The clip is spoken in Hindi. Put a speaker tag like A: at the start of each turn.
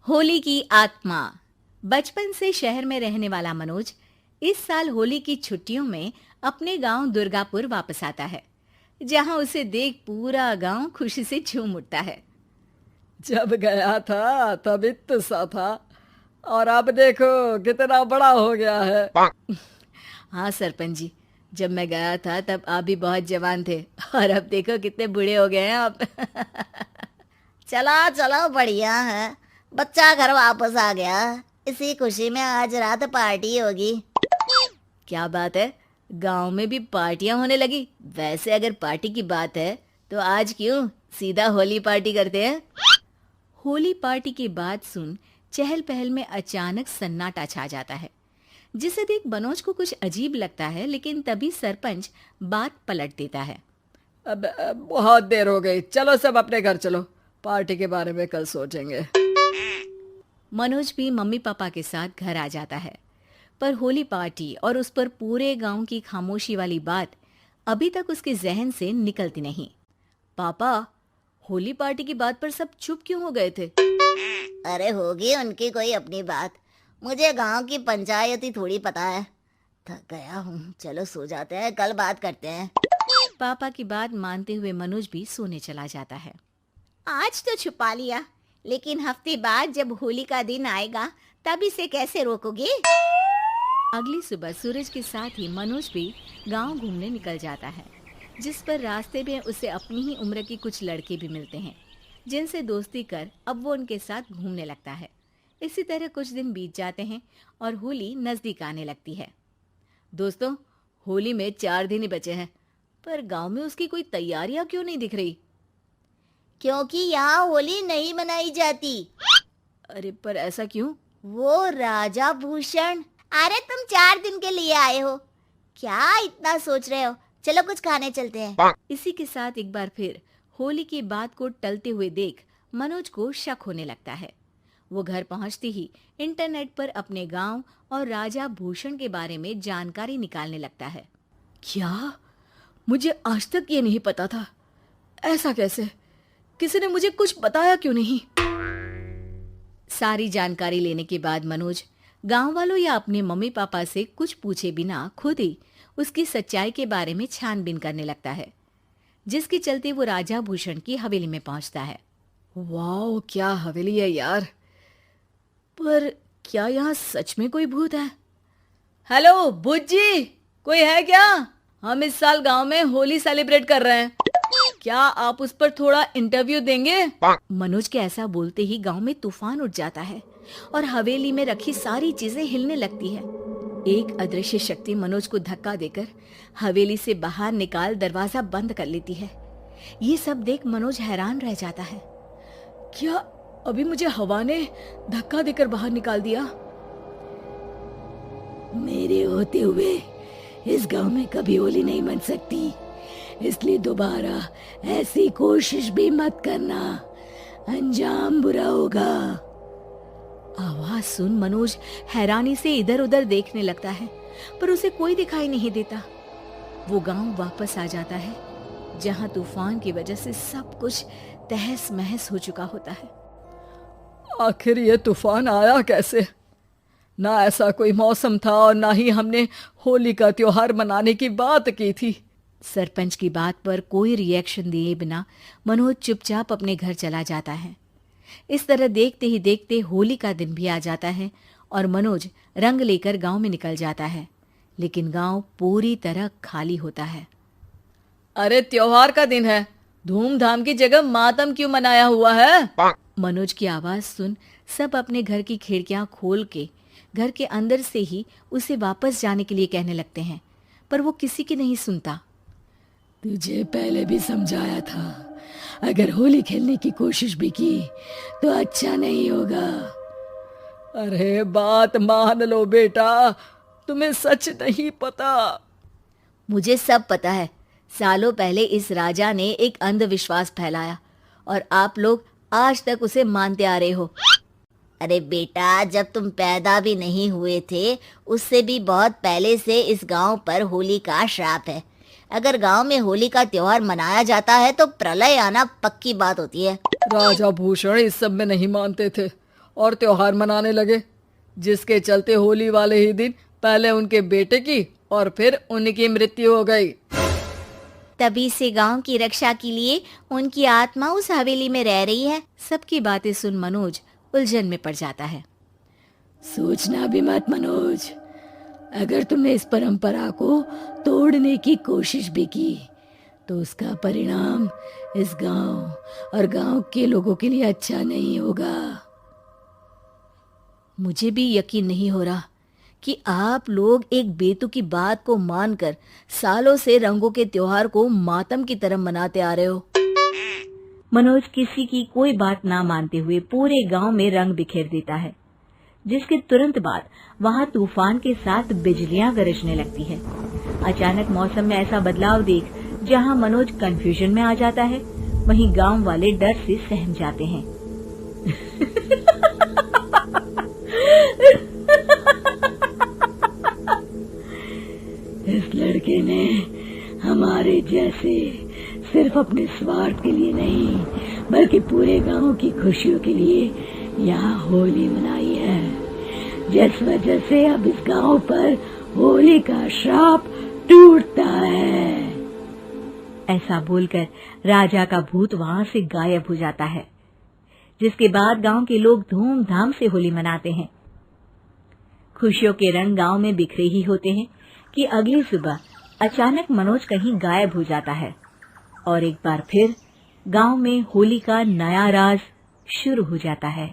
A: होली की आत्मा। बचपन से शहर में रहने वाला मनोज इस साल होली की छुट्टियों में अपने गांव दुर्गापुर वापस आता है, जहां उसे देख पूरा गांव खुशी से झूम उठता है।
B: जब गया था तब इतना सा था और अब देखो कितना बड़ा हो गया है।
A: हाँ सरपंच जी, जब मैं गया था तब आप भी बहुत जवान थे और अब देखो कितने बूढ़े हो गए हैं आप।
C: चलो चलो, बढ़िया है। बच्चा घर वापस आ गया। इसी खुशी में आज रात पार्टी होगी।
A: क्या बात है, गांव में भी पार्टियां होने लगी। वैसे अगर पार्टी की बात है तो आज क्यों सीधा होली पार्टी करते हैं। होली पार्टी की बात सुन चहल पहल में अचानक सन्नाटा छा जाता है, जिसे देख मनोज को कुछ अजीब लगता है, लेकिन तभी सरपंच बात पलट देता है।
B: अब बहुत देर हो गई, चलो सब अपने घर चलो, पार्टी के बारे में कल सोचेंगे।
A: मनोज भी मम्मी पापा के साथ घर आ जाता है, पर होली पार्टी और उस पर पूरे गांव की खामोशी वाली बात अभी तक उसके जहन से निकलती नहीं। पापा, होली पार्टी की बात पर सब चुप क्यों हो गए थे।
C: अरे होगी उनकी कोई अपनी बात। मुझे गांव की पंचायत ही थोड़ी पता है। थक गया हूँ, चलो सो जाते हैं, कल बात करते हैं।
A: पापा की बात मानते हुए मनोज भी सोने चला जाता है।
C: आज तो छुपा लिया, लेकिन हफ्ते बाद जब होली का दिन आएगा तब इसे कैसे रोकोगे।
A: अगली सुबह सूरज के साथ ही मनोज भी गांव घूमने निकल जाता है, जिस पर रास्ते में उसे अपनी ही उम्र के कुछ लड़के भी मिलते हैं, जिनसे दोस्ती कर अब वो उनके साथ घूमने लगता है। इसी तरह कुछ दिन बीत जाते हैं और होली नजदीक आने लगती है। दोस्तों, होली में 4 दिन ही बचे हैं, पर गांव में उसकी कोई तैयारियां क्यों नहीं दिख रही।
C: क्योंकि यहाँ होली नहीं मनाई जाती।
A: अरे पर ऐसा क्यों।
C: वो राजा भूषण। अरे तुम 4 दिन के लिए आए हो, क्या इतना सोच रहे हो। चलो कुछ खाने चलते हैं।
A: इसी के साथ एक बार फिर होली की बात को टलते हुए देख मनोज को शक होने लगता है। वो घर पहुंचते ही इंटरनेट पर अपने गांव और राजा भूषण के बारे में जानकारी निकालने लगता है।
B: क्या? मुझे आज तक ये नहीं पता था। ऐसा कैसे? किसी ने मुझे कुछ बताया क्यों नहीं?
A: सारी जानकारी लेने के बाद मनोज गांव वालों या अपने मम्मी पापा से कुछ पूछे बिना खुद ही उसकी सच्चाई के बारे में छानबीन करने लगता है, जिसके चलते वो राजा भूषण की हवेली में पहुंचता है।
B: वाह, क्या हवेली है यार। पर क्या यहाँ सच में कोई भूत है? हेलो भूत जी, कोई है क्या? हम इस साल गांव में होली सेलिब्रेट कर रहे हैं, क्या आप उस पर थोड़ा इंटरव्यू देंगे?
A: मनोज के ऐसा बोलते ही गांव में तूफान उठ जाता है और हवेली में रखी सारी चीजें हिलने लगती है। एक अदृश्य शक्ति मनोज को धक्का देकर हवेली से बाहर निकाल दरवाजा बंद कर लेती है। ये सब देख मनोज हैरान रह जाता है।
B: क्या अभी मुझे हवा ने धक्का देकर बाहर निकाल दिया?
D: मेरे होते हुए इस गांव में कभी होली नहीं मन सकती, इसलिए दोबारा ऐसी कोशिश भी मत करना, अंजाम बुरा होगा।
A: आवाज सुन मनोज हैरानी से इधर उधर देखने लगता है, पर उसे कोई दिखाई नहीं देता। वो गांव वापस आ जाता है, जहां तूफान की वजह से सब कुछ तहस महस हो चुका होता है।
B: आखिर ये तूफान आया कैसे? ना ऐसा कोई मौसम था और ना ही हमने होली का त्योहार मनाने की बात की थी।
A: सरपंच की बात पर कोई रिएक्शन दिए बिना मनोज चुपचाप अपने घर चला जाता है। इस तरह देखते ही देखते होली का दिन भी आ जाता है और मनोज रंग लेकर गांव में निकल जाता है, लेकिन गांव पूरी तरह खाली होता है।
B: अरे त्योहार का दिन है, धूमधाम की जगह मातम क्यों मनाया हुआ है?
A: मनोज की आवाज सुन सब अपने घर की खिड़कियां खोल के घर के अंदर से ही उसे वापस जाने के लिए कहने लगते हैं, पर वो किसी की नहीं सुनता।
D: तुझे पहले भी समझाया था, अगर होली खेलने की कोशिश भी की तो अच्छा नहीं होगा।
B: अरे बात मान लो बेटा, तुम्हें सच नहीं पता।
A: मुझे सब पता है। सालों पहले इस राजा ने एक अंधविश्वास फैलाया और आप लोग आज तक उसे मानते आ रहे हो।
C: अरे बेटा, जब तुम पैदा भी नहीं हुए थे उससे भी बहुत पहले से इस गांव पर होली का श्राप है। अगर गांव में होली का त्योहार मनाया जाता है तो प्रलय आना पक्की बात होती है।
B: राजा भूषण इस सब में नहीं मानते थे और त्योहार मनाने लगे, जिसके चलते होली वाले ही दिन पहले उनके बेटे की और फिर उनकी मृत्यु हो गई।
C: तभी से गांव की रक्षा के लिए उनकी आत्मा उस हवेली में रह रही है।
A: सबकी बातें सुन मनोज उलझन में पड़ जाता है।
D: सोचना भी मत मनोज, अगर तुमने इस परंपरा को तोड़ने की कोशिश भी की तो उसका परिणाम इस गांव और गांव के लोगों के लिए अच्छा नहीं होगा।
A: मुझे भी यकीन नहीं हो रहा कि आप लोग एक बेतुकी बात को मानकर सालों से रंगों के त्योहार को मातम की तरह मनाते आ रहे हो। मनोज किसी की कोई बात ना मानते हुए पूरे गांव में रंग बिखेर देता है, जिसके तुरंत बाद वहां तूफान के साथ बिजलियां गरजने लगती है। अचानक मौसम में ऐसा बदलाव देख जहां मनोज कंफ्यूजन में आ जाता है, वहीं गांव वाले डर से सहम जाते हैं।
D: इस लड़के ने हमारे जैसे सिर्फ अपने स्वार्थ के लिए नहीं बल्कि पूरे गांव की खुशियों के लिए यहाँ होली मनाई है, जिस वजह से अब इस गांव पर होली का श्राप टूटता है।
A: ऐसा बोलकर राजा का भूत वहां से गायब हो जाता है, जिसके बाद गांव के लोग धूमधाम से होली मनाते हैं। खुशियों के रंग गांव में बिखरे ही होते हैं कि अगली सुबह अचानक मनोज कहीं गायब हो जाता है और एक बार फिर गांव में होली का नया राज शुरू हो जाता है।